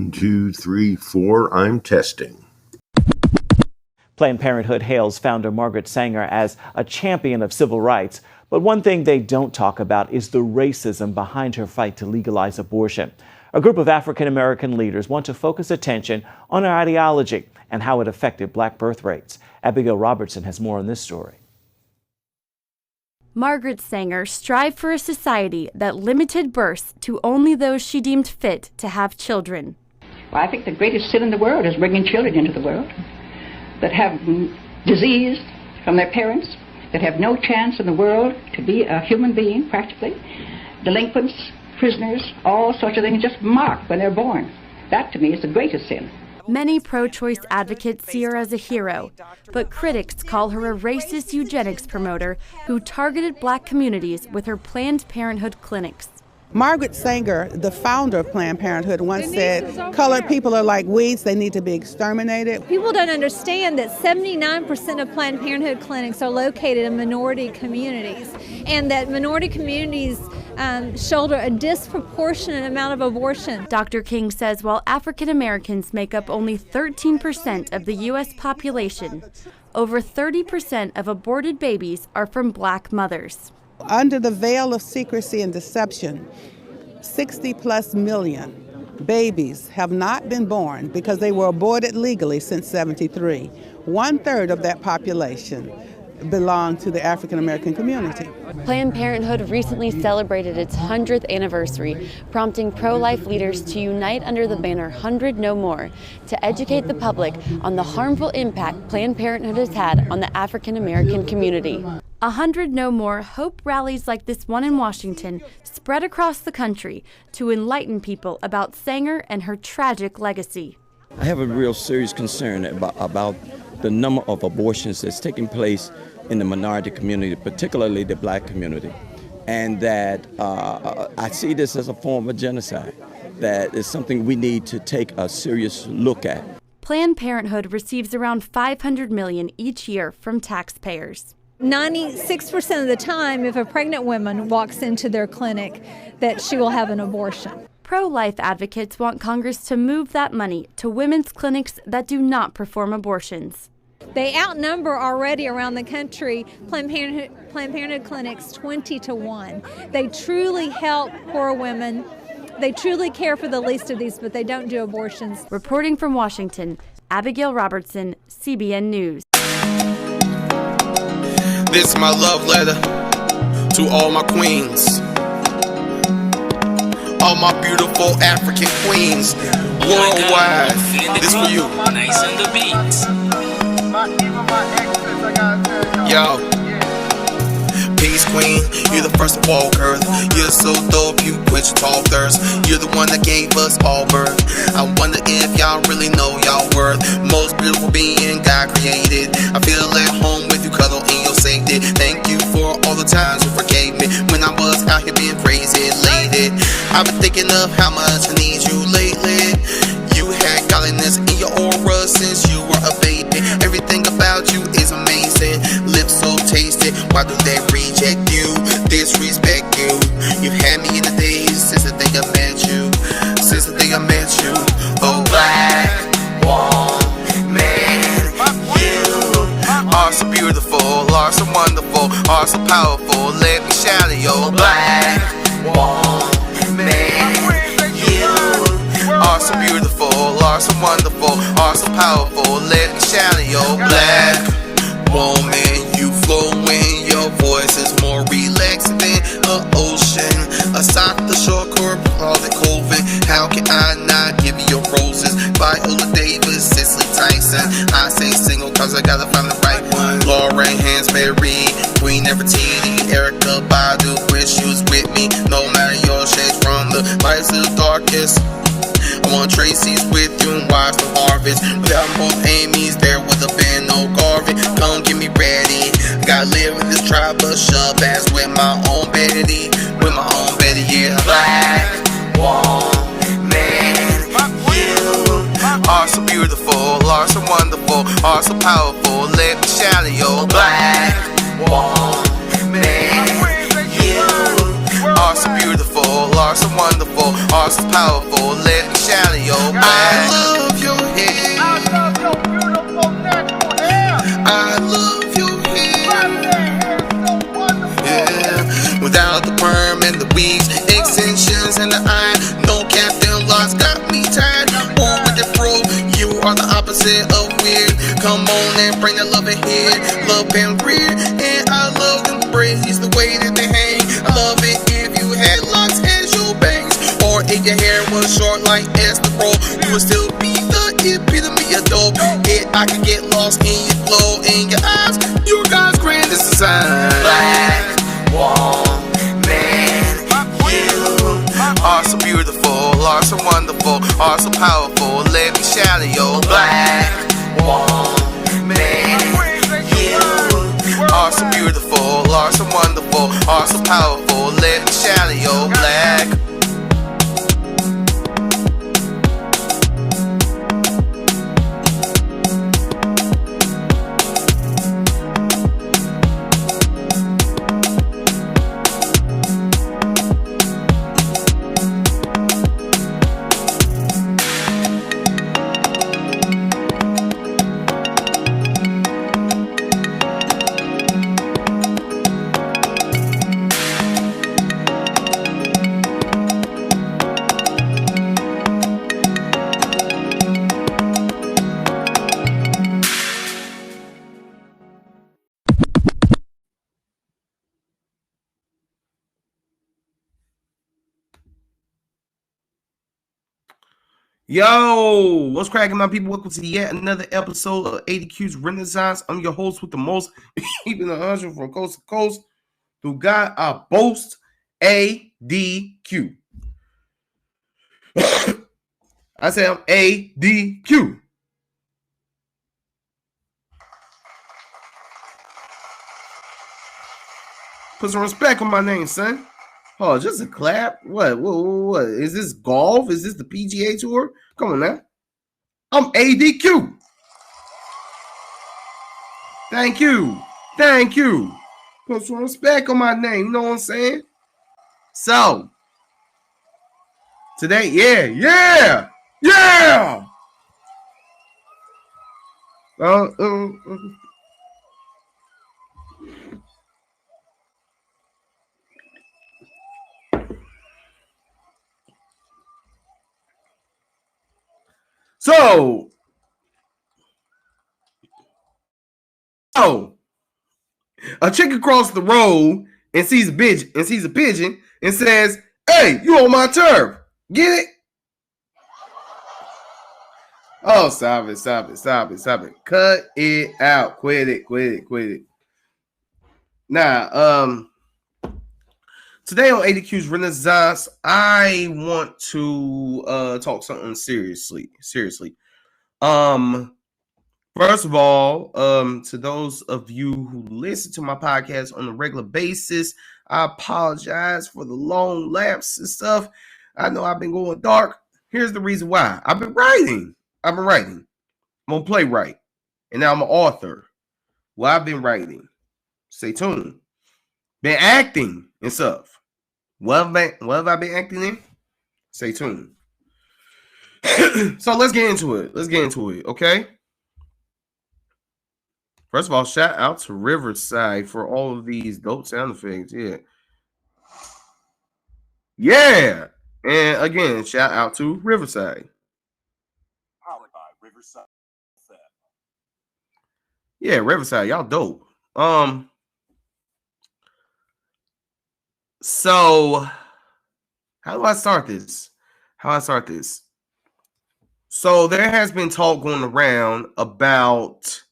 1, 2, 3, 4, I'm testing. Planned Parenthood hails founder Margaret Sanger as a champion of civil rights. But one thing they don't talk about is the racism behind her fight to legalize abortion. A group of African-American leaders want to focus attention on her ideology and how it affected black birth rates. Abigail Robertson has more on this story. Margaret Sanger strived for a society that limited births to only those she deemed fit to have children. Well, I think the greatest sin in the world is bringing children into the world that have disease from their parents, that have no chance in the world to be a human being, practically. Delinquents, prisoners, all sorts of things just marked when they're born. That, to me, is the greatest sin. Many pro-choice advocates see her as a hero, but critics call her a racist eugenics promoter who targeted black communities with her Planned Parenthood clinics. Margaret Sanger, the founder of Planned Parenthood, once said, colored people are like weeds, they need to be exterminated. People don't understand that 79% of Planned Parenthood clinics are located in minority communities, and that minority communities shoulder a disproportionate amount of abortion. Dr. King says while African Americans make up only 13% of the U.S. population, over 30% of aborted babies are from black mothers. Under the veil of secrecy and deception, 60+ million babies have not been born because they were aborted legally since '73. 1/3 of that population belong to the African American community. Planned Parenthood recently celebrated its 100th anniversary, prompting pro-life leaders to unite under the banner 100 No More to educate the public on the harmful impact Planned Parenthood has had on the African American community. 100 No More hope rallies like this one in Washington spread across the country to enlighten people about Sanger and her tragic legacy. I have a real serious concern about the number of abortions that's taking place in the minority community, particularly the black community, and that I see this as a form of genocide. That is something we need to take a serious look at. Planned Parenthood receives around $500 million each year from taxpayers. 96% of the time, if a pregnant woman walks into their clinic, that she will have an abortion. Pro-life advocates want Congress to move that money to women's clinics that do not perform abortions. They outnumber already around the country Planned Parenthood clinics 20-1. They truly help poor women. They truly care for the least of these, but they don't do abortions. Reporting from Washington, Abigail Robertson, CBN News. This is my love letter to all my queens, all my beautiful African queens worldwide. This for you. Nice on the beat. Yo. Peace queen, you're the first to walk earth. You're so dope, you quit your tall thirst. You're the one that gave us all birth. I wonder if y'all really know y'all worth. Most beautiful being God created. I feel at home with you, cuddle in your safety. Thank you for all the times you forgave me when I was out here being crazy, lady. I've been thinking of how much I need you lately. You had godliness in your aura since you were a baby. Everything about you is amazing. Lips so tasty. Why do they reject you, disrespect you? You've had me in the days since the day I met you. Since the day I met you. Oh, black woman, you are so beautiful, are so wonderful, are so powerful. Let me shout at you. Black woman, you are so beautiful, are so wonderful, are so powerful. Let me shout at you. Black woman, you flowing, your voice is more relaxing than an ocean. Aside the short cord, Claude Colvin. How can I not give you your roses? Viola Davis, Cicely Tyson. I say single cause I gotta find the right one. Lauren Hansberry, Queen Nefertiti, Erica Badu. Wish you was with me, no matter your shades, from the lights to the darkest. I want Tracy's with you and watch the harvest. Without both Amy's, there would have been no Garvey. Come get me ready. Gotta live in this tribe of shove ass with my own Betty. With my own Betty, yeah. Black woman, you are so beautiful, are so wonderful, are so powerful. Let me shout at you. Black woman, you are so beautiful, are so wonderful, are so powerful. Let me shout shout your black. I love your hair. I love your beautiful natural hair. I love your hair. So wonderful. Yeah, without the perm and the weaves, extensions and the iron, no captain locks got me tired. Or with the fro, you are the opposite of weird. Come on and bring the love in here, love and weird, and I love them braids, the way that they hang. I love it if you had locks as your bangs, or if your hair was short like Esther Roll, you would still be the epitome of dope. If I could get lost in your glow, in your eyes, your God's grandest design. Black woman, you are so beautiful, are so wonderful, are so powerful. Let me shout your black woman, you are so beautiful, are so wonderful, are so powerful. Let me shout your black. Yo, what's cracking, my people? Welcome to yet another episode of ADQ's Renaissance. I'm your host with the most, keeping the 100 from coast to coast. Through God, I boast, ADQ. I say I'm ADQ. Put some respect on my name, son. Oh, just a clap? What? Is this golf? Is this the PGA Tour? Come on now. I'm ADQ. Thank you. Thank you. Put some respect on my name. You know what I'm saying? So, today, yeah. So, a chick across the road and sees a pigeon and says, "Hey, you on my turf? Get it?" Oh, stop it. Cut it out. Quit it. Nah, today on ADQ's Renaissance, I want to talk something seriously. First of all, to those of you who listen to my podcast on a regular basis, I apologize for the long lapse and stuff. I know I've been going dark. Here's the reason why. I've been writing. I'm a playwright, and now I'm an author. Well, I've been writing. Stay tuned. Been acting and stuff. What have I been acting in? Stay tuned. So let's get into it. Okay. First of all, shout out to Riverside for all of these dope sound effects. Yeah. And again, shout out to Riverside. Powered by Riverside. Yeah, Riverside, y'all dope. So how do I start this? So there has been talk going around about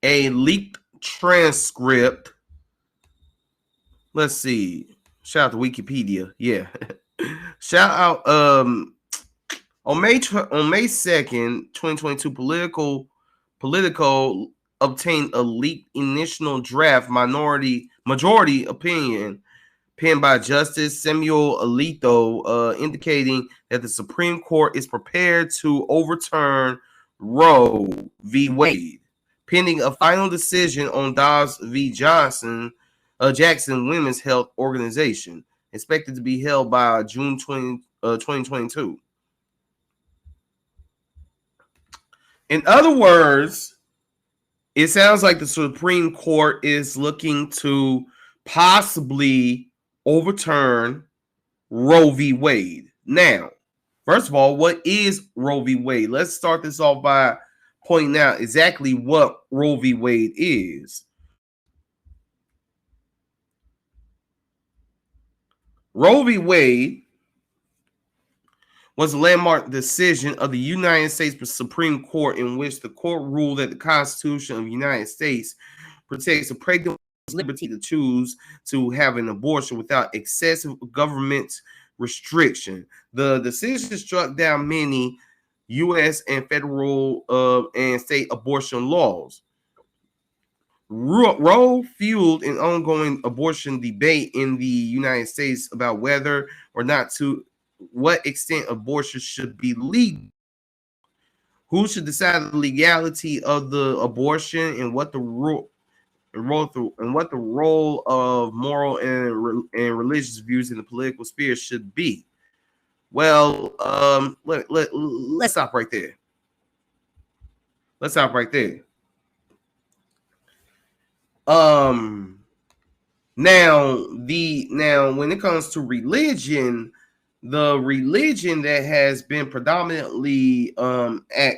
a leaked transcript. Let's see. Shout out to Wikipedia. Yeah. Shout out on May 2nd, 2022, Politico obtained a leaked initial draft majority opinion penned by Justice Samuel Alito, indicating that the Supreme Court is prepared to overturn Roe v. Wade, pending a final decision on Dobbs v. Jackson Women's Health Organization, expected to be held by June 2022. In other words, it sounds like the Supreme Court is looking to possibly overturn Roe v. Wade. Now, first of all, what is Roe v. Wade? Let's start this off by pointing out exactly what Roe v. Wade is. Roe v. Wade was a landmark decision of the United States Supreme Court in which the court ruled that the Constitution of the United States protects the pregnant woman's liberty to choose to have an abortion without excessive government restriction. The decision struck down many U.S. and federal and state abortion laws. Roe fueled an ongoing abortion debate in the United States about whether or not to what extent abortion should be legal. Who should decide the legality of the abortion and what the role of moral and religious views in the political sphere should be? Well, let's stop right there. Let's stop right there. Now when it comes to religion, the religion that has been predominantly at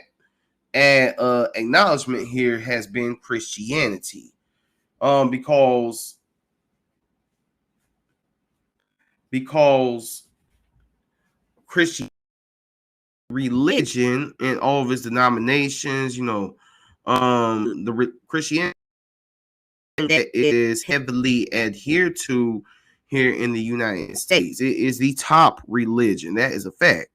acknowledgement here has been Christianity, because Christian religion and all of its denominations, Christianity that is heavily adhered to here in the United States. It is the top religion. That is a fact.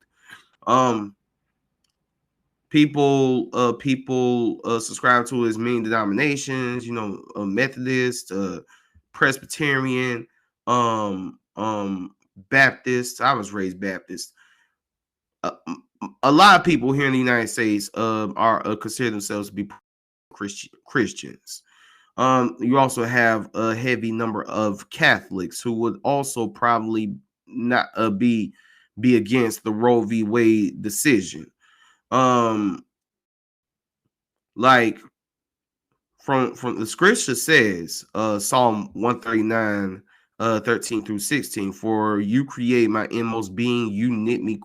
People subscribe to as many denominations, Methodist, Presbyterian, Baptist. I was raised Baptist. A lot of people here in the United States are consider themselves to be Christians. You also have a heavy number of Catholics who would also probably not be against the Roe v. Wade decision. Like from the scripture says, Psalm 139, 13 through 16, for you create my inmost being, you knit me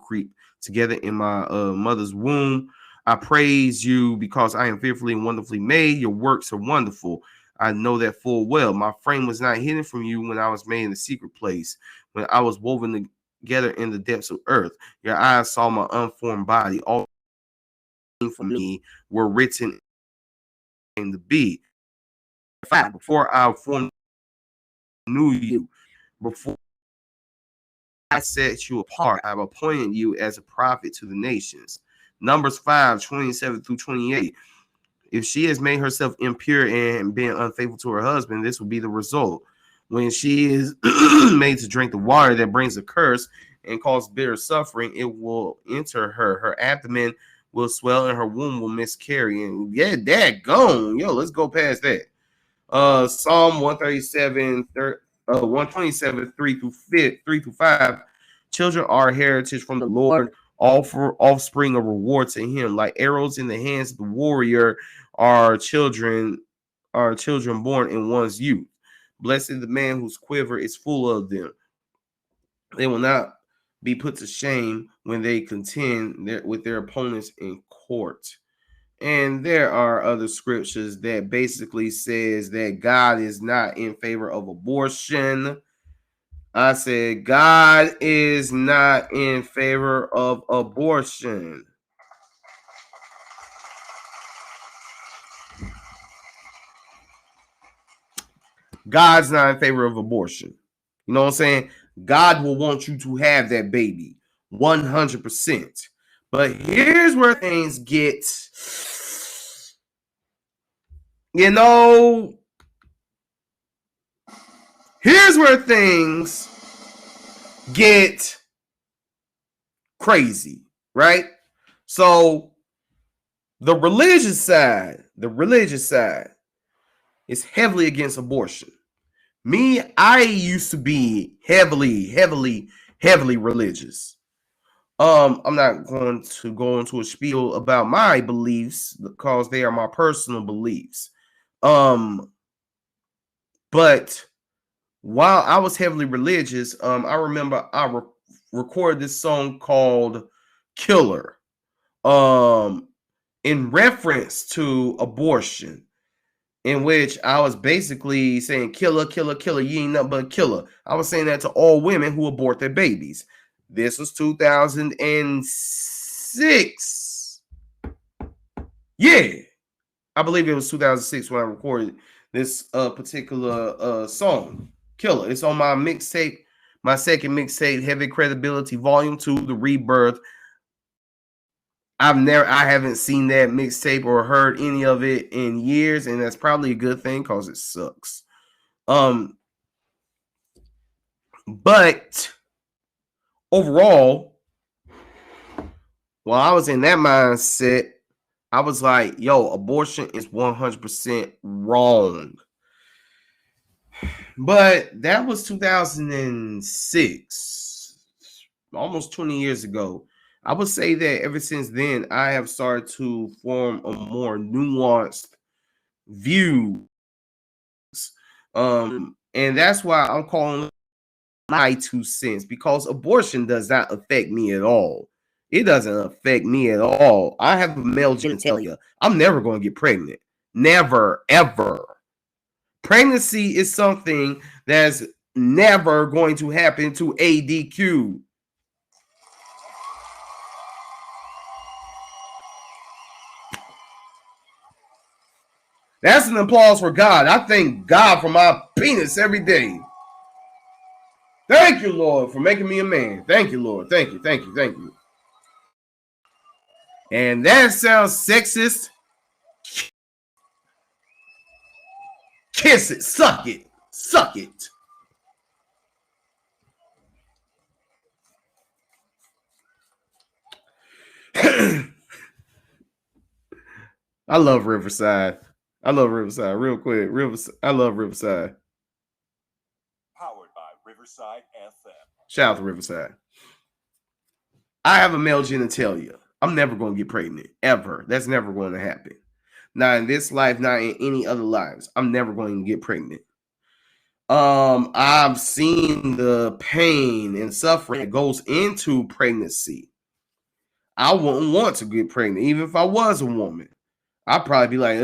together in my mother's womb. I praise you because I am fearfully and wonderfully made. Your works are wonderful. I know that full well. My frame was not hidden from you when I was made in the secret place, when I was woven together in the depths of earth. Your eyes saw my unformed body. All for me were written in the be. Before I formed knew you, before I set you apart, I've appointed you as a prophet to the nations. Numbers 5, 27 through 28. If she has made herself impure and been unfaithful to her husband, this will be the result. When she is made to drink the water that brings a curse and causes bitter suffering, it will enter her. Her abdomen will swell and her womb will miscarry. And yeah, that gone. Yo, let's go past that. Psalm 137, 127, 3 through 5. Children are a heritage from the Lord, all for offspring a reward to him. Like arrows in the hands of the warrior are children born in one's youth. Blessed is the man whose quiver is full of them. They will not be put to shame when they contend with their opponents in court. And there are other scriptures that basically says that God is not in favor of abortion. I said God is not in favor of abortion. God's not in favor of abortion. You know what I'm saying? God will want you to have that baby 100%. But here's where things get, here's where things get crazy, right? So the religious side is heavily against abortion. Me, I used to be heavily religious. I'm not going to go into a spiel about my beliefs because they are my personal beliefs. But while I was heavily religious, I remember I recorded this song called Killer, in reference to abortion, in which I was basically saying, killer, killer, killer, you ain't nothing but a killer. I was saying that to all women who abort their babies. This was 2006. Yeah, I believe it was 2006 when I recorded this particular song, Killer. It's on my mixtape, my second mixtape, Heavy Credibility Volume 2, The Rebirth. I haven't seen that mixtape or heard any of it in years, and that's probably a good thing because it sucks. But overall, while I was in that mindset, I was like, yo, abortion is 100% wrong. But that was 2006, almost 20 years ago. I would say that ever since then, I have started to form a more nuanced view. And that's why I'm calling my 2 cents, because abortion does not affect me at all. It doesn't affect me at all. I have a male genitalia. I'm never going to get pregnant. Never, ever. Pregnancy is something that's never going to happen to ADQ. That's an applause for God. I thank God for my penis every day. Thank you, Lord, for making me a man. Thank you, Lord. Thank you, thank you, thank you. And that sounds sexist. Kiss it, suck it, suck it. I love Riverside. I love Riverside. Real quick, I love Riverside. Powered by Riverside FM. Shout out to Riverside. I have a male genitalia. I'm never going to get pregnant, ever. That's never going to happen. Not in this life, not in any other lives. I'm never going to get pregnant. I've seen the pain and suffering that goes into pregnancy. I wouldn't want to get pregnant, even if I was a woman. I'd probably be like,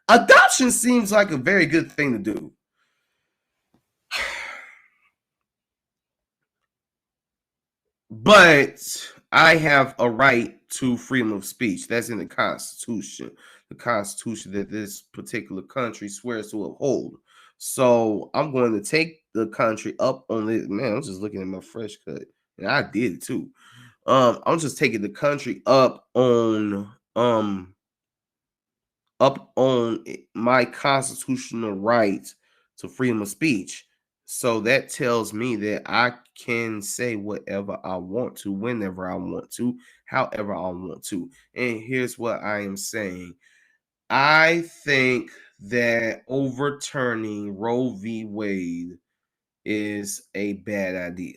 adoption seems like a very good thing to do. But I have a right to freedom of speech. That's in the Constitution. The Constitution that this particular country swears to uphold. So I'm going to take the country up on it. Man, I'm just looking at my fresh cut. And I did it too. I'm just taking the country up on my constitutional right to freedom of speech. So that tells me that I can say whatever I want to, whenever I want to, however I want to. And here's what I am saying. I think that overturning Roe v. Wade is a bad idea.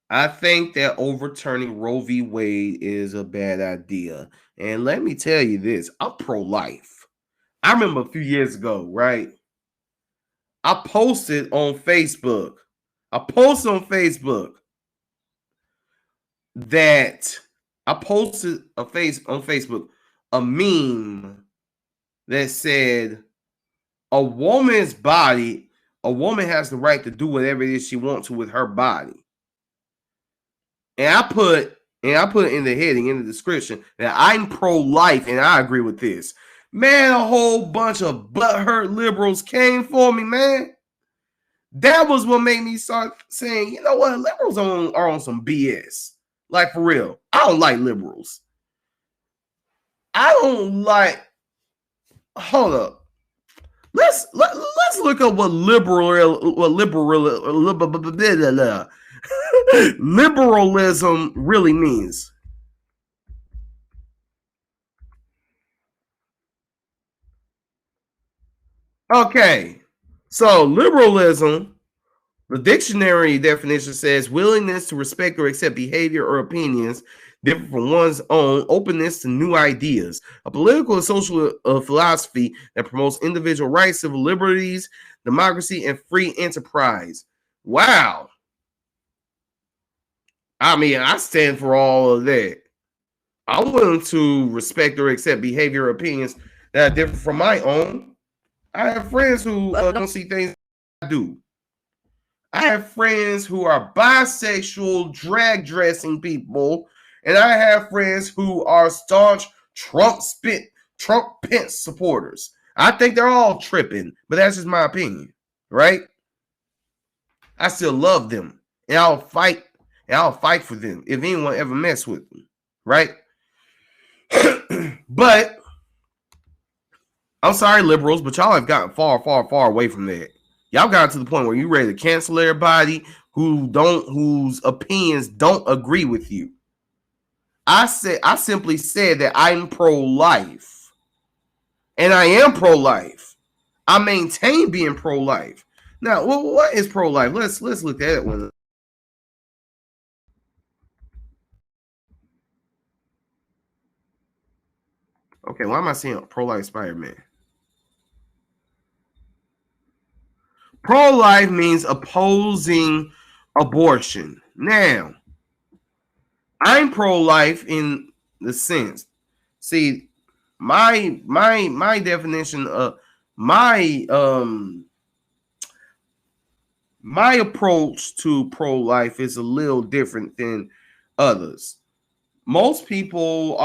I think that overturning Roe v. Wade is a bad idea. And let me tell you this, I'm pro-life. I remember a few years ago, right? I posted on Facebook that I posted on Facebook a meme that said a woman has the right to do whatever it is she wants to with her body. And I put it in the heading, in the description, that I'm pro-life, and I agree with this. Man, a whole bunch of butthurt liberals came for me, man. That was what made me start saying, you know what, liberals are on some BS. Like, for real. I don't like liberals. Hold up. Let's look up what liberalism really means. Okay, so liberalism The dictionary definition says willingness to respect or accept behavior or opinions different from one's own, openness to new ideas, a political and social philosophy that promotes individual rights, civil liberties, democracy, and free enterprise. Wow. I mean, I stand for all of that. I'm willing to respect or accept behavior or opinions that are different from my own. I have friends who don't see things I do. I have friends who are bisexual, drag dressing people, and I have friends who are staunch Trump Pence supporters. I think they're all tripping, but that's just my opinion, right? I still love them, and I'll fight for them if anyone ever mess with them, right? But I'm sorry, liberals, but y'all have gotten far, far, far away from that. Y'all got to the point where you're ready to cancel everybody whose opinions don't agree with you. I simply said that I'm pro-life. And I am pro-life. I maintain being pro-life. Now, what is pro-life? Let's look at it one. Okay, why am I seeing pro-life Spider-Man? Pro-life means opposing abortion. Now, I'm pro-life in the sense. See, my definition of my approach to pro-life is a little different than others. Most people,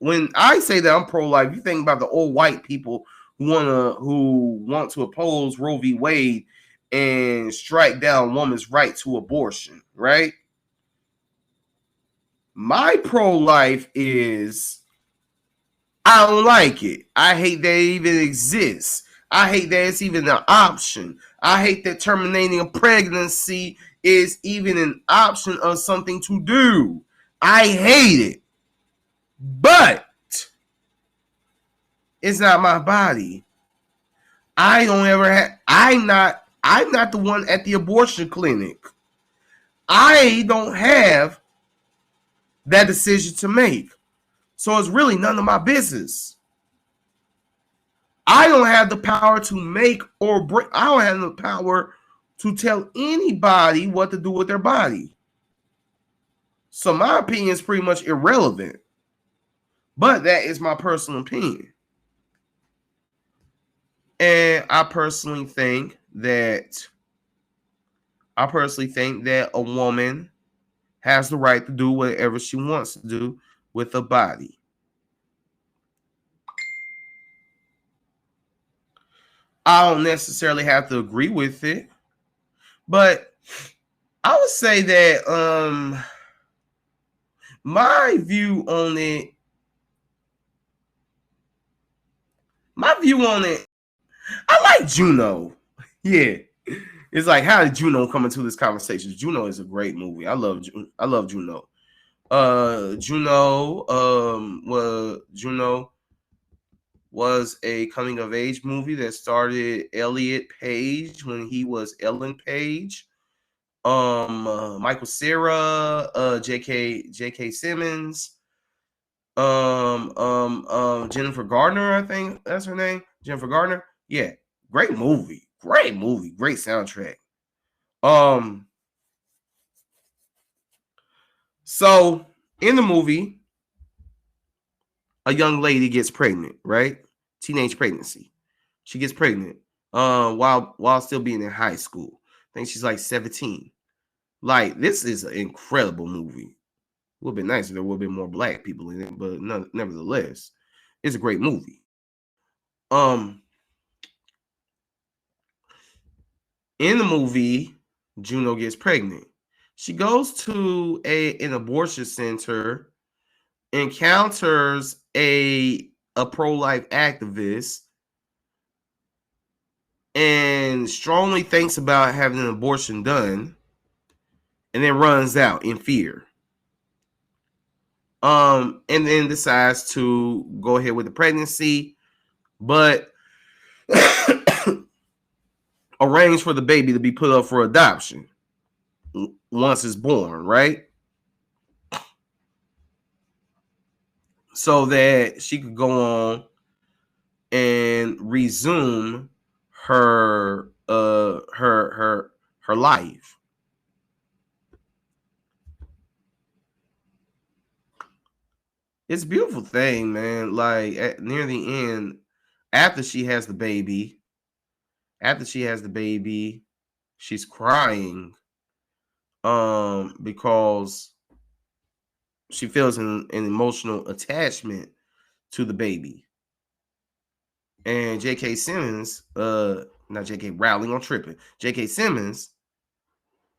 when I say that I'm pro-life, you think about the old white people who want to oppose Roe v. Wade and strike down women's right to abortion, right? My pro-life is I don't like it. I hate that it even exists. I hate that it's even an option. I hate that terminating a pregnancy is even an option of something to do. I hate it. But it's not my body. I'm not the one at the abortion clinic. I don't have that decision to make. So it's really none of my business. I don't have the power to make or break. I don't have the power to tell anybody what to do with their body. So my opinion is pretty much irrelevant. But that is my personal opinion. And I personally think that a woman has the right to do whatever she wants to do with her body. I don't necessarily have to agree with it, but I would say that my view on it, I like Juno. Yeah. It's like, how did Juno come into this conversation? Juno is a great movie. I love Juno. Juno was a coming of age movie that started Elliot Page when he was Ellen Page. Michael Cera, J.K. Simmons, Jennifer Gardner, I think that's her name. Jennifer Gardner. Yeah, great movie, great soundtrack. So in the movie, a young lady gets pregnant, right? Teenage pregnancy. She gets pregnant while still being in high school. I think she's like 17. Like, this is an incredible movie. It would have been nice if there would have been more black people in it, but nevertheless, it's a great movie. In the movie, Juno gets pregnant. She goes to an abortion center, encounters a pro-life activist, and strongly thinks about having an abortion done, and then runs out in fear. And then decides to go ahead with the pregnancy, but arrange for the baby to be put up for adoption once it's born, right? So that she could go on and resume her her life. It's a beautiful thing, man. Like near the end, after she has the baby, she's crying because she feels an emotional attachment to the baby. And J.K. Simmons, not J.K. Rowling, I'm tripping. J.K. Simmons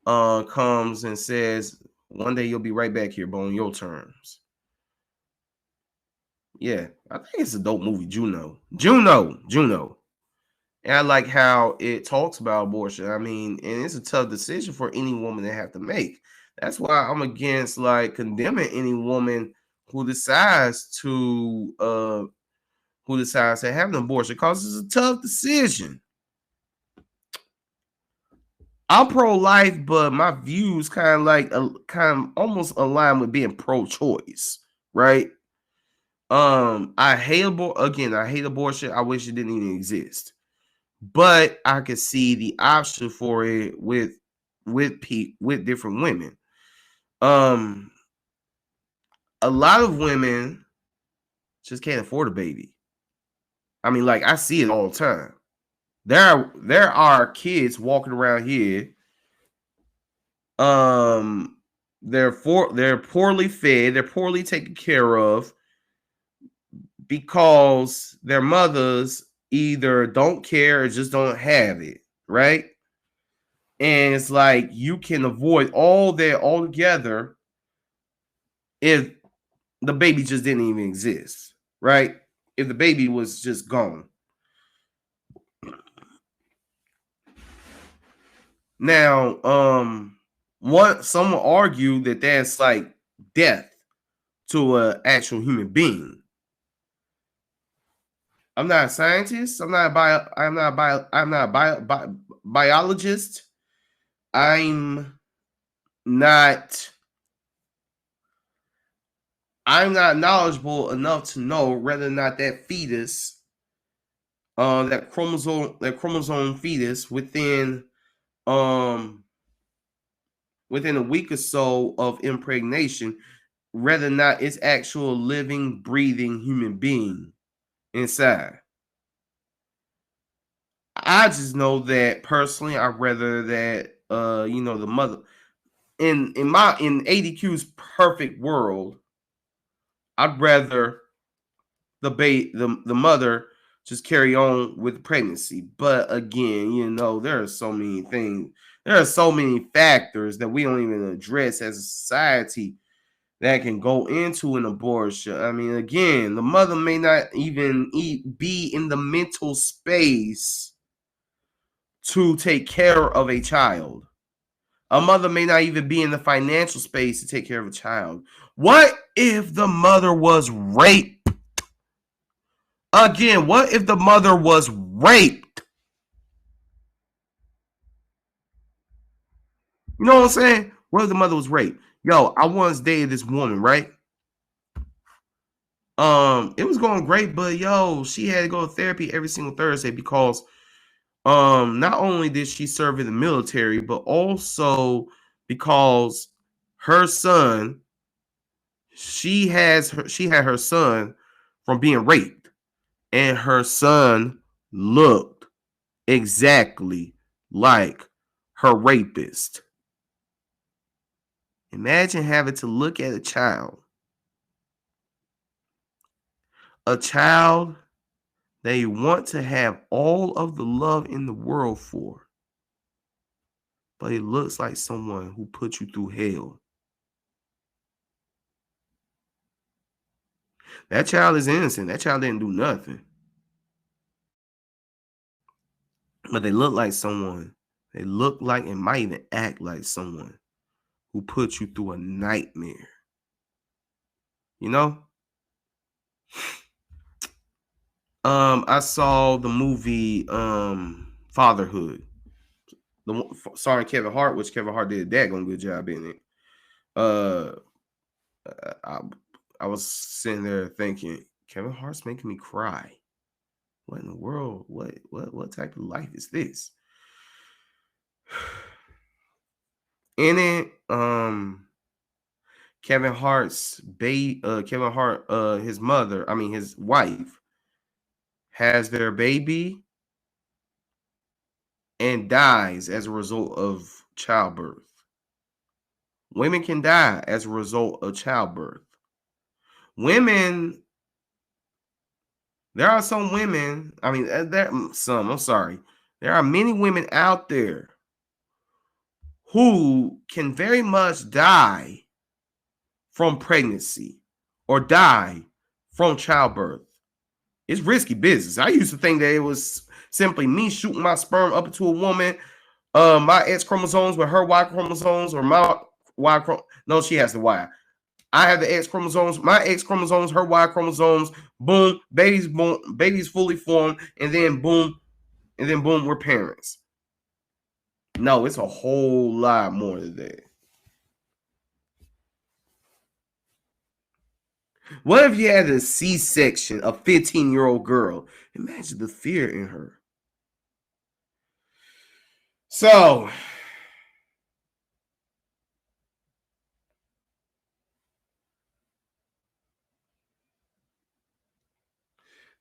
comes and says, one day you'll be right back here, but on your terms. Yeah, I think it's a dope movie, Juno. And I like how it talks about abortion. I mean, and it's a tough decision for any woman to have to make. That's why I'm against like condemning any woman who decides to have an abortion, because it's a tough decision. I'm pro-life, but my views kind of almost align with being pro-choice, right? I hate abortion. I wish it didn't even exist. But I could see the option for it with different women. A lot of women just can't afford a baby. I mean, like, I see it all the time. There are kids walking around here. They're poorly fed, they're poorly taken care of because their mothers either don't care or just don't have it, right? And it's like you can avoid all that altogether if the baby just didn't even exist, right? If the baby was just gone. Now, some will argue that that's like death to an actual human being. I'm not a scientist. I'm not a biologist. I'm not knowledgeable enough to know whether or not that fetus, that chromosome fetus within a week or so of impregnation, whether or not it's actual living, breathing human being inside. I just know that personally, I'd rather that the mother in ADQ's perfect world, I'd rather the mother just carry on with the pregnancy. But again, there are so many things, there are so many factors that we don't even address as a society that can go into an abortion. I mean, again, the mother may not even be in the mental space to take care of a child. A mother may not even be in the financial space to take care of a child. What if the mother was raped? Again, what if the mother was raped? You know what I'm saying? What if the mother was raped? Yo, I once dated this woman, right? It was going great, but yo, she had to go to therapy every single Thursday because not only did she serve in the military, but also because her son, she had her son from being raped, and her son looked exactly like her rapist. Imagine having to look at a child that you want to have all of the love in the world for, but it looks like someone who put you through hell. That child is innocent. That child didn't do nothing. But they look like someone. They look like and might even act like someone who put you through a nightmare. You know? I saw the movie Fatherhood. starring Kevin Hart, which Kevin Hart did a daggone good job in it. I was sitting there thinking, Kevin Hart's making me cry. What in the world? What type of life is this? In it, Kevin Hart's his mother, his wife, has their baby and dies as a result of childbirth. Women can die as a result of childbirth. Women, there are some women, there are many women out there who can very much die from pregnancy or die from childbirth. It's risky business. I used to think that it was simply me shooting my sperm up into a woman, my X chromosomes with her Y chromosomes, or my Y no, she has the Y. I have the X chromosomes, my X chromosomes, her Y chromosomes. Boom, baby's fully formed, and then boom, we're parents. No, it's a whole lot more than that. What if you had a C-section, a 15-year-old girl? Imagine the fear in her. So,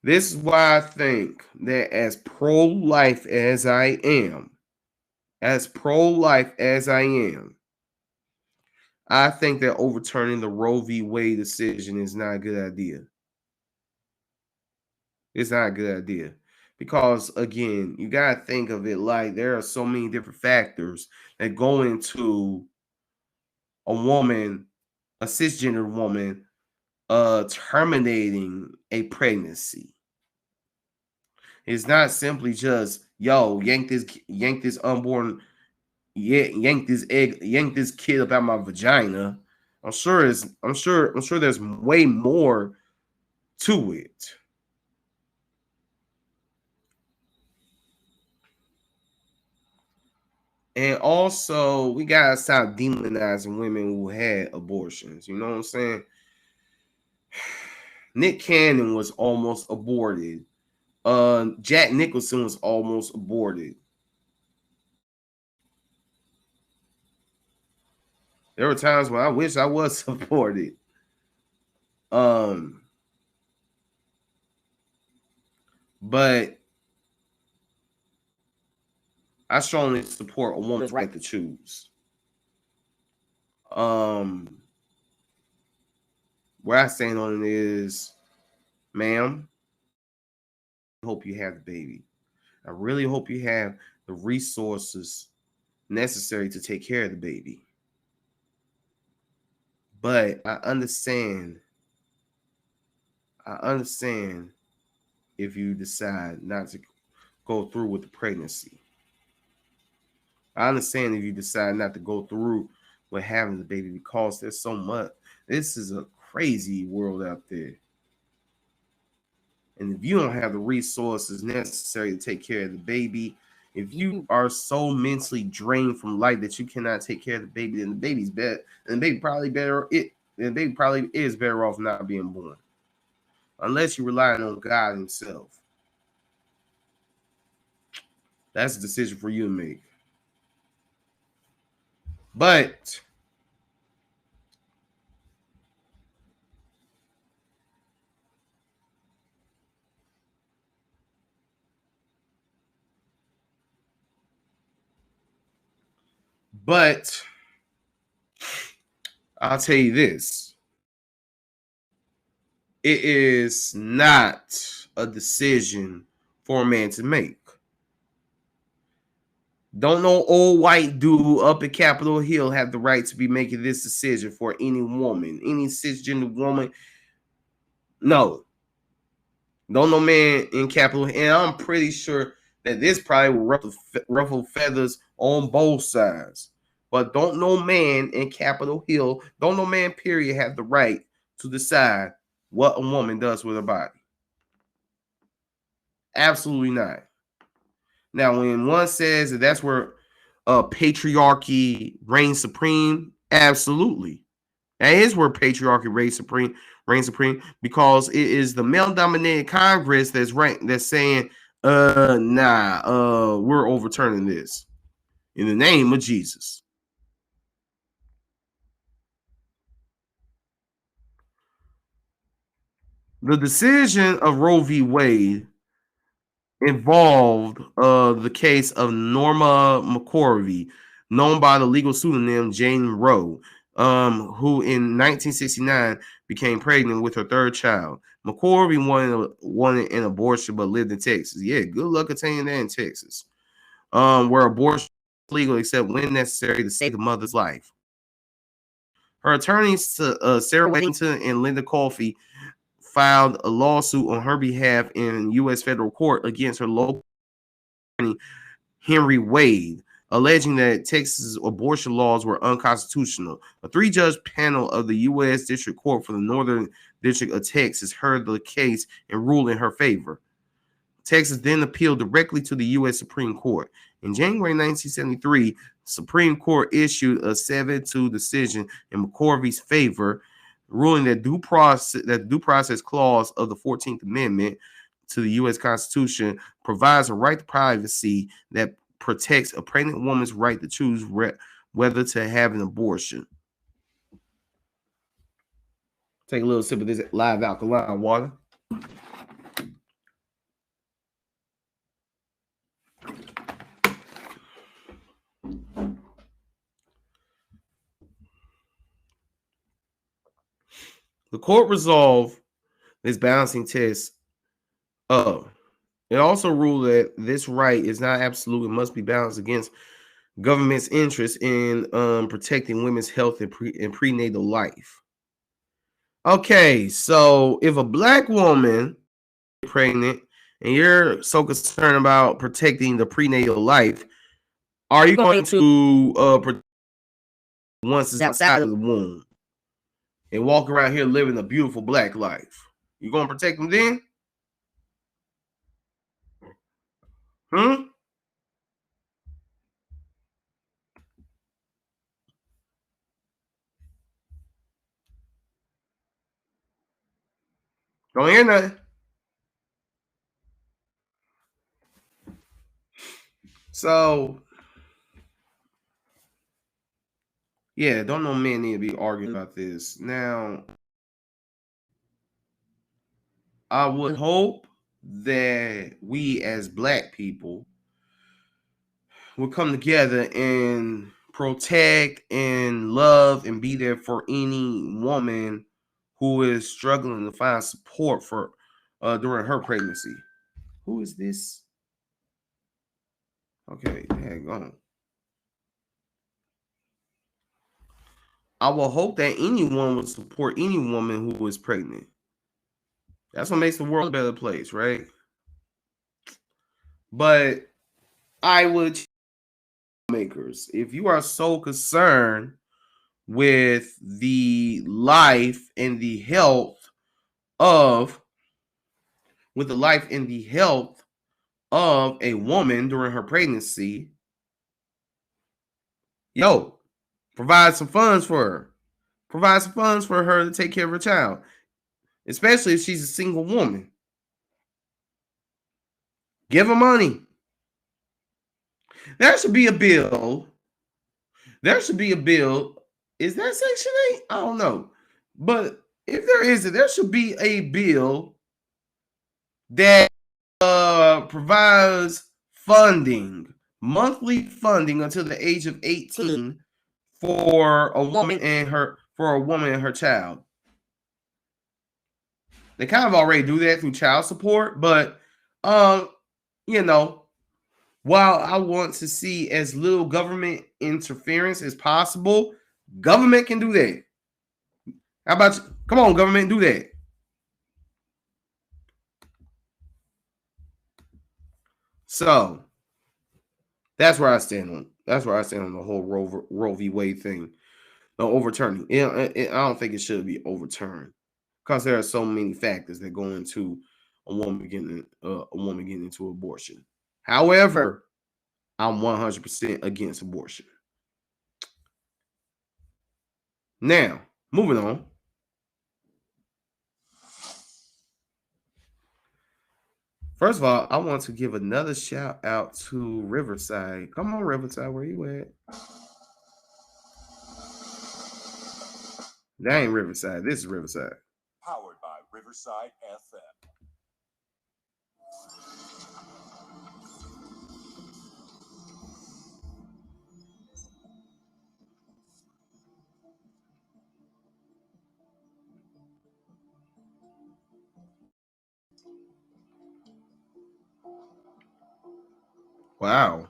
this is why I think that as pro-life as I am, I think that overturning the Roe v. Wade decision is not a good idea. It's not a good idea. Because, again, you got to think of it like there are so many different factors that go into a cisgendered woman, terminating a pregnancy. It's not simply just, yank this kid up out my vagina. I'm sure there's way more to it. And also, we gotta stop demonizing women who had abortions. You know what I'm saying? Nick Cannon was almost aborted. Jack Nicholson was almost aborted. There were times when I wish I was aborted. But I strongly support a woman's right to choose. Where I stand on it is, ma'am, I hope you have the baby. I really hope you have the resources necessary to take care of the baby. But I understand if you decide not to go through with the pregnancy. I understand if you decide not to go through with having the baby, because there's so much. This is a crazy world out there. And if you don't have the resources necessary to take care of the baby, if you are so mentally drained from life that you cannot take care of the baby, then the baby's bad, and the baby probably is better off not being born. Unless you're relying on God himself. That's a decision for you to make. But I'll tell you this. It is not a decision for a man to make. Don't no old white dude up at Capitol Hill have the right to be making this decision for any woman, any cisgender woman. No. Don't no man in Capitol Hill. And I'm pretty sure that this probably will ruffle feathers on both sides. But don't no man in Capitol Hill, don't no man, period, have the right to decide what a woman does with her body. Absolutely not. Now, when one says that that's where patriarchy reigns supreme? Absolutely. That is where patriarchy reigns supreme, because it is the male-dominated Congress that's saying, we're overturning this in the name of Jesus. The decision of Roe v. Wade involved the case of Norma McCorvey, known by the legal pseudonym Jane Roe, who in 1969 became pregnant with her third child. McCorvey wanted an abortion but lived in Texas. Yeah, good luck attaining that in Texas, where abortion is legal except when necessary to save the mother's life. Her attorneys, Sarah Wellington and Linda Coffey, filed a lawsuit on her behalf in U.S. federal court against her local attorney, Henry Wade, alleging that Texas abortion laws were unconstitutional. A 3-judge panel of the U.S. District Court for the Northern District of Texas heard the case and ruled in her favor. Texas then appealed directly to the U.S. Supreme Court. In January 1973, the Supreme Court issued a 7-2 decision in McCorvey's favor, ruling that due process clause of the 14th Amendment to the U.S. Constitution provides a right to privacy that protects a pregnant woman's right to choose whether to have an abortion. Take a little sip of this live alkaline water. The court resolved this balancing test. It also ruled that this right is not absolute and must be balanced against government's interest in protecting women's health and prenatal life. Okay, so if a black woman is pregnant and you're so concerned about protecting the prenatal life, are you going to protect once it's outside of the womb and walk around here living a beautiful black life? You going to protect them then? Don't hear nothing. So, yeah, don't no men need to be arguing about this. Now, I would hope that we as black people will come together and protect and love and be there for any woman who is struggling to find support for during her pregnancy. Who is this? Okay, hang on. I will hope that anyone would support any woman who is pregnant. That's what makes the world a better place, right? But I would makers, if you are so concerned with the life and the health of a woman during her pregnancy, provide some funds for her. Provide some funds for her to take care of her child, especially if she's a single woman. Give her money. There should be a bill. Is that Section 8? I don't know. But if there isn't, there should be a bill that provides monthly funding until the age of 18 for a woman and her child. They kind of already do that through child support, but while I want to see as little government interference as possible, government can do that. How about you? Come on, government, do that. So that's where I stand on. That's where I stand on the whole Roe v. Wade thing. The overturning. I don't think it should be overturned because there are so many factors that go into a woman getting into abortion. However, I'm 100% against abortion. Now, moving on. First of all, I want to give another shout out to Riverside. Come on, Riverside, where you at? That ain't Riverside. This is Riverside. Powered by Riverside FM. Wow.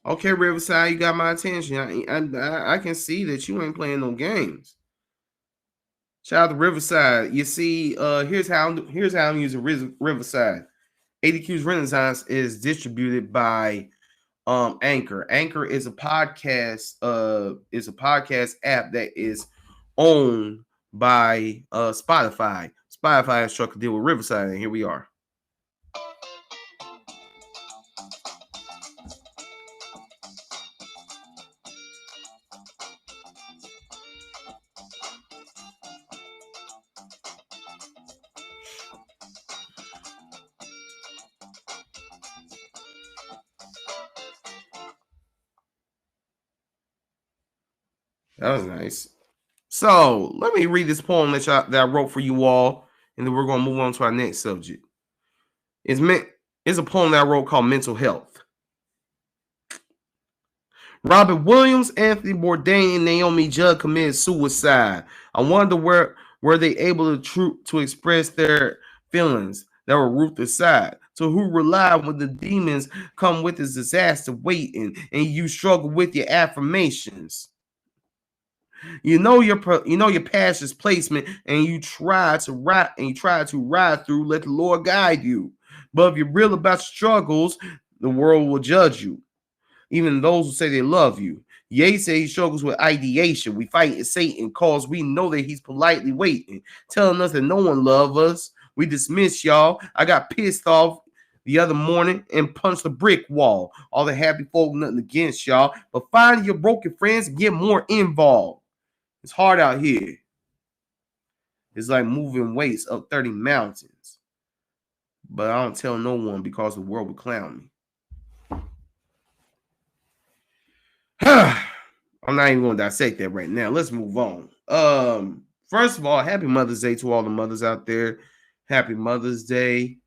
Okay, Riverside, you got my attention. I can see that you ain't playing no games. Shout out to Riverside. You see, here's how I'm using Riverside. ADQ's Renaissance is distributed by Anchor. Anchor is a podcast app that is owned by Spotify. Spotify has struck a deal with Riverside, and here we are. That was nice. So let me read this poem that I wrote for you all, and then we're going to move on to our next subject. It's a poem that I wrote called Mental Health. Robert Williams, Anthony Bourdain, and Naomi Judd committed suicide. I wonder were they able to express their feelings that were ruthless side. So who rely when the demons come with this disaster waiting, and you struggle with your affirmations? You know your pastor's placement, and you try to ride through. Let the Lord guide you. But if you're real about struggles, the world will judge you. Even those who say they love you. Ye say he struggles with ideation. We fight Satan cause we know that he's politely waiting, telling us that no one loves us. We dismiss y'all. I got pissed off the other morning and punched a brick wall. All the happy folk, nothing against y'all, but find your broken friends and get more involved. It's hard out here. It's like moving weights up 30 mountains. But I don't tell no one because the world will clown me. I'm not even going to dissect that right now. Let's move on. First of all, happy Mother's Day to all the mothers out there. Happy Mother's Day.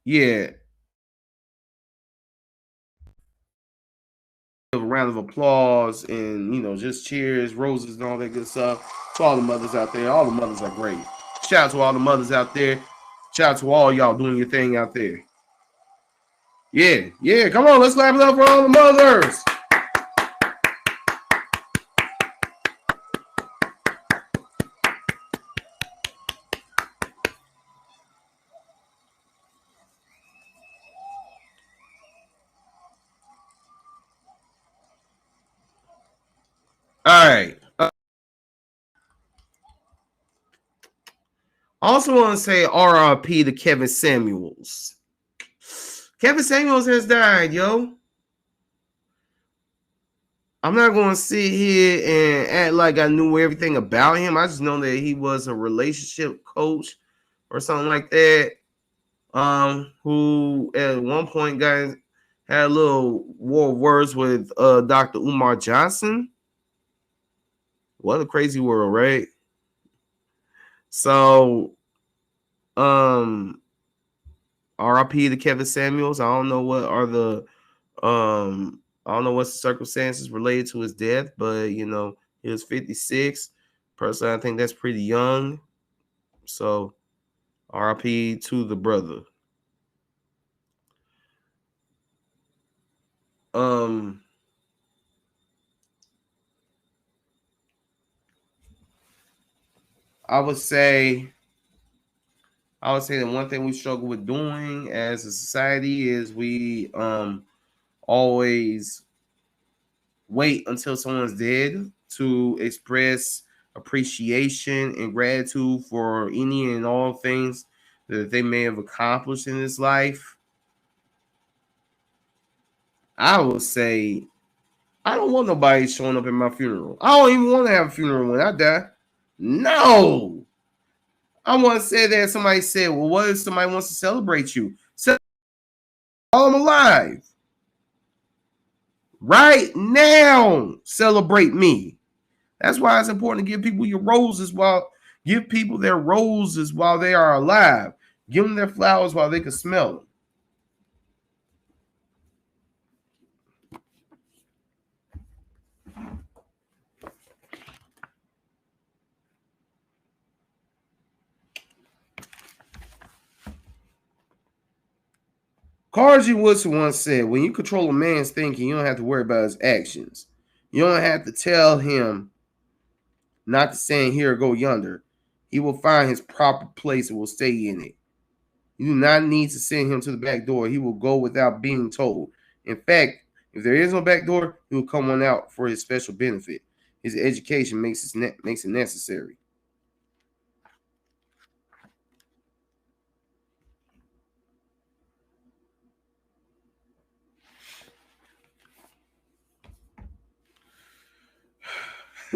Yeah. A round of applause and, just cheers, roses, and all that good stuff to all the mothers out there. All the mothers are great. Shout out to all the mothers out there. Shout out to all y'all doing your thing out there. Yeah. Come on, let's clap it up for all the mothers. All right. I also want to say RIP to Kevin Samuels. Kevin Samuels has died, yo. I'm not going to sit here and act like I knew everything about him. I just know that he was a relationship coach or something like that. Who at one point had a little war of words with Dr. Umar Johnson. What a crazy world, right? So, RIP to Kevin Samuels. I don't know what are the I don't know what's the circumstances related to his death, but he was 56. Personally, I think that's pretty young. So, RIP to the brother. I would say I would say that one thing we struggle with doing as a society is we always wait until someone's dead to express appreciation and gratitude for any and all things that they may have accomplished in this life. I would say I don't want nobody showing up at my funeral. I don't even want to have a funeral when I die. No. I once said that somebody said, well, what if somebody wants to celebrate you? While I'm alive. Right now, celebrate me. That's why it's important to give people your roses give people their roses while they are alive. Give them their flowers while they can smell them. Cargie Woodson once said, when you control a man's thinking, you don't have to worry about his actions. You don't have to tell him not to stand here or go yonder. He will find his proper place and will stay in it. You do not need to send him to the back door. He will go without being told. In fact, if there is no back door, he will come on out for his special benefit. His education makes it necessary.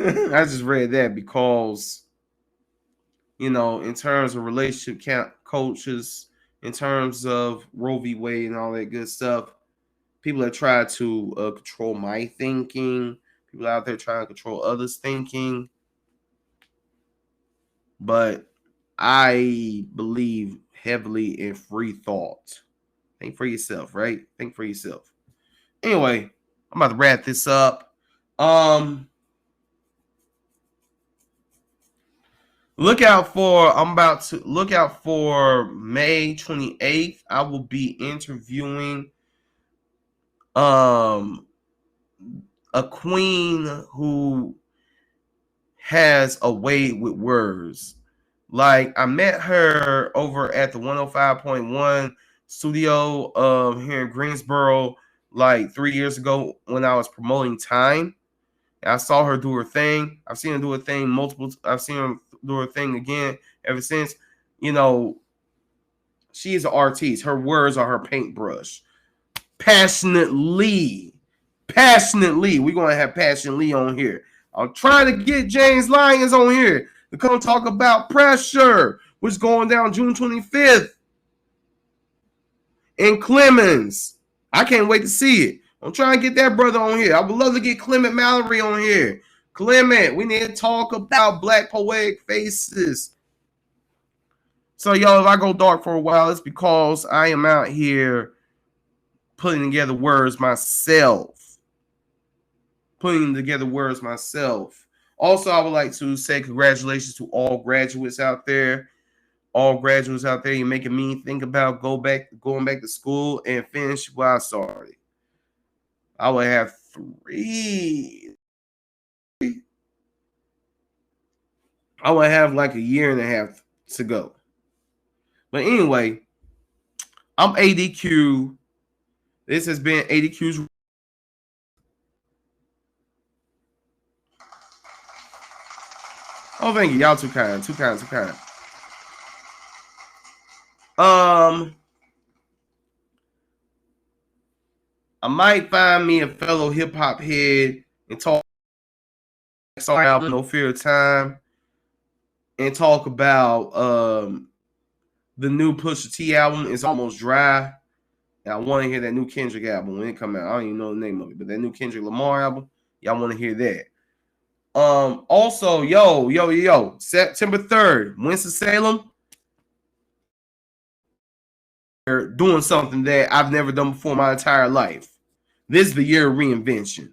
I just read that because, you know, in terms of relationship coaches, in terms of Roe v. Wade and all that good stuff, people that try to control my thinking, people out there trying to control others' thinking. But I believe heavily in free thought. Think for yourself, right? Think for yourself. Anyway, I'm about to wrap this up. Look out for May 28th. I will be interviewing a queen who has a way with words. Like, I met her over at the 105.1 studio here in Greensboro like 3 years ago when I was promoting Time. And I saw her do her thing. I've seen her do her thing I've seen her do her thing again ever since. You know, she is an artiste. Her words are her paintbrush. Passionately. We're going to have Passionately on here. I'm trying to get James Lyons on here to come talk about Pressure, which is going down June 25th in Clemens. I can't wait to see it. I'm trying to get that brother on here. I would love to get Clement Mallory on here. Clement, we need to talk about Black poetic faces. So, y'all, if I go dark for a while, it's because I am out here putting together words myself. Also, I would like to say congratulations to all graduates out there. You're making me think about going back to school and finish where I started. I will have 3. I will have like a year and a half to go. But anyway, I'm ADQ. This has been ADQ's. Oh, thank you. Y'all too kind. I might find me a fellow hip hop head and talk album, No Fear of Time, and talk about the new Pusha T album. It's almost dry. And I want to hear that new Kendrick album when it come out. I don't even know the name of it, but that new Kendrick Lamar album, y'all want to hear that. Also, September 3rd, Winston-Salem. They're doing something that I've never done before my entire life. This is the year of reinvention.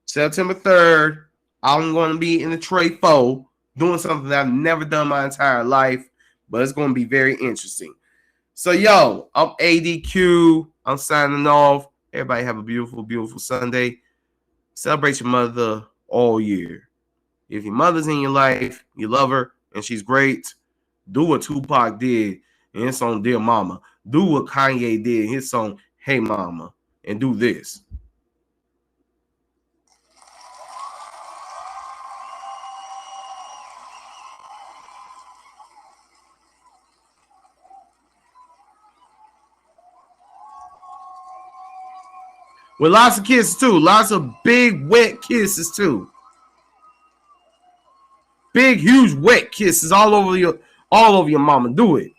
September 3rd, I'm going to be in the Trey 4 doing something that I've never done my entire life, but it's going to be very interesting. So, I'm ADQ. I'm signing off. Everybody have a beautiful, beautiful Sunday. Celebrate your mother all year. If your mother's in your life, you love her, and she's great, do what Tupac did in his song Dear Mama. Do what Kanye did in his song Hey Mama, and do this. With lots of kisses too. Lots of big, wet kisses too. Big, huge, wet kisses all over your mama. Do it.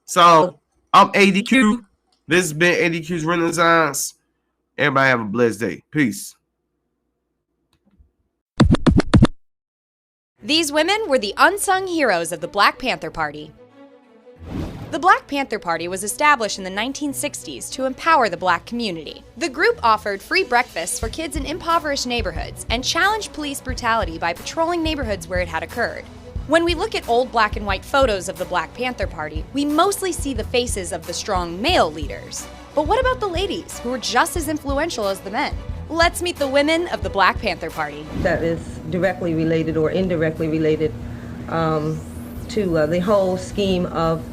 So I'm ADQ. This has been ADQ's Renaissance. Everybody have a blessed day. Peace. These women were the unsung heroes of the Black Panther Party. The Black Panther Party was established in the 1960s to empower the Black community. The group offered free breakfasts for kids in impoverished neighborhoods and challenged police brutality by patrolling neighborhoods where it had occurred. When we look at old black and white photos of the Black Panther Party, we mostly see the faces of the strong male leaders. But what about the ladies, who were just as influential as the men? Let's meet the women of the Black Panther Party. That is directly related or indirectly related to the whole scheme of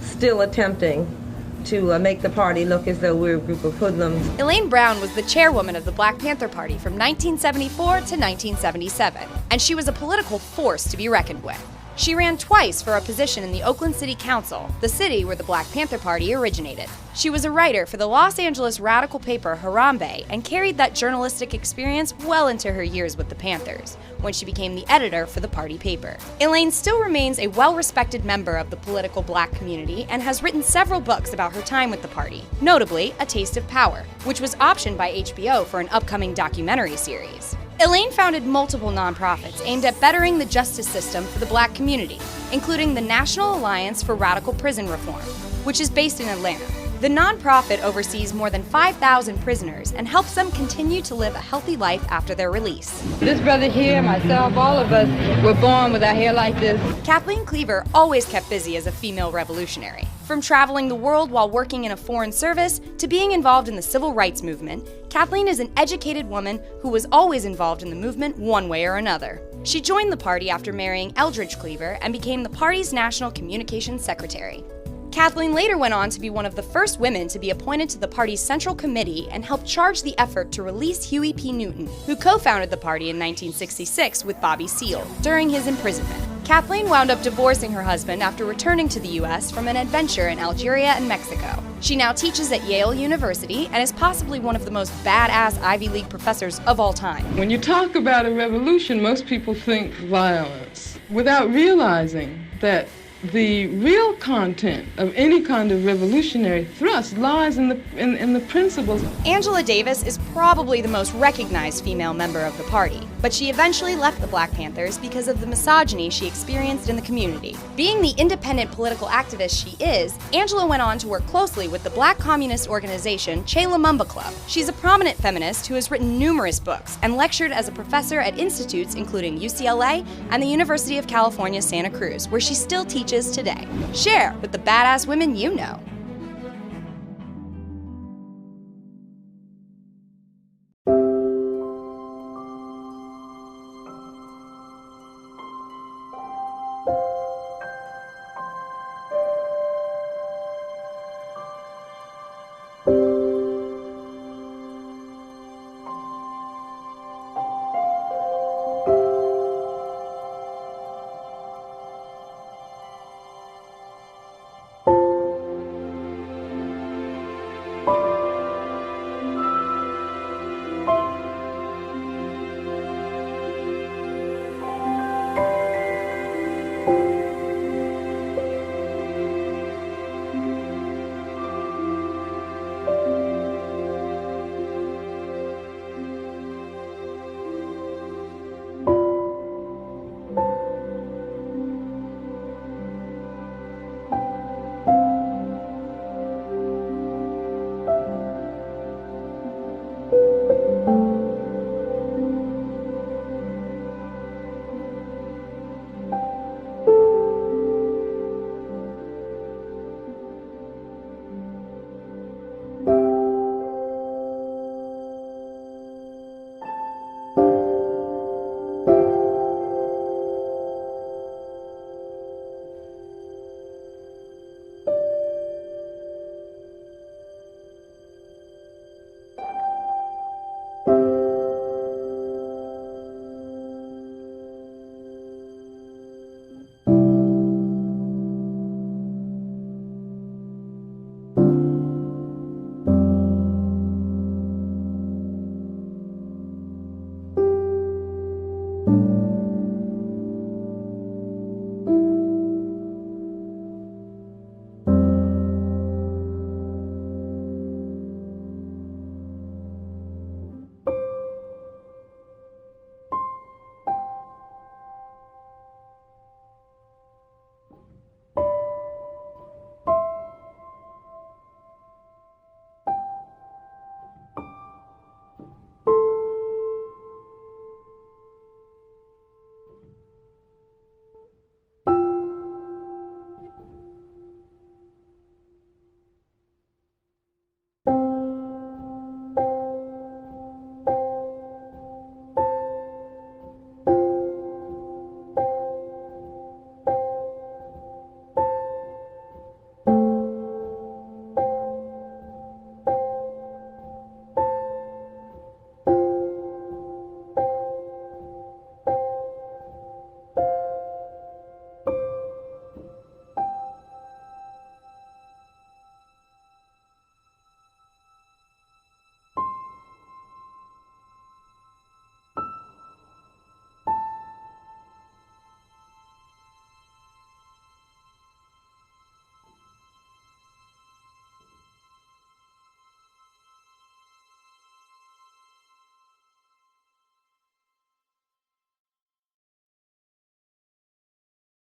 still attempting to make the party look as though we're a group of hoodlums. Elaine Brown was the chairwoman of the Black Panther Party from 1974 to 1977, and she was a political force to be reckoned with. She ran twice for a position in the Oakland City Council, the city where the Black Panther Party originated. She was a writer for the Los Angeles radical paper Harambe and carried that journalistic experience well into her years with the Panthers, when she became the editor for the party paper. Elaine still remains a well-respected member of the political Black community and has written several books about her time with the party, notably A Taste of Power, which was optioned by HBO for an upcoming documentary series. Elaine founded multiple nonprofits aimed at bettering the justice system for the Black community, including the National Alliance for Radical Prison Reform, which is based in Atlanta. The nonprofit oversees more than 5,000 prisoners and helps them continue to live a healthy life after their release. This brother here, myself, all of us were born with our hair like this. Kathleen Cleaver always kept busy as a female revolutionary. From traveling the world while working in a foreign service to being involved in the civil rights movement, Kathleen is an educated woman who was always involved in the movement one way or another. She joined the party after marrying Eldridge Cleaver and became the party's national communications secretary. Kathleen later went on to be one of the first women to be appointed to the party's Central Committee and helped charge the effort to release Huey P. Newton, who co-founded the party in 1966 with Bobby Seale during his imprisonment. Kathleen wound up divorcing her husband after returning to the U.S. from an adventure in Algeria and Mexico. She now teaches at Yale University and is possibly one of the most badass Ivy League professors of all time. When you talk about a revolution, most people think violence, without realizing that the real content of any kind of revolutionary thrust lies in the principles. Angela Davis is probably the most recognized female member of the party, but she eventually left the Black Panthers because of the misogyny she experienced in the community. Being the independent political activist she is, Angela went on to work closely with the Black communist organization Che Lumumba Club. She's a prominent feminist who has written numerous books and lectured as a professor at institutes including UCLA and the University of California, Santa Cruz, where she still teaches today. Share with the badass women you know.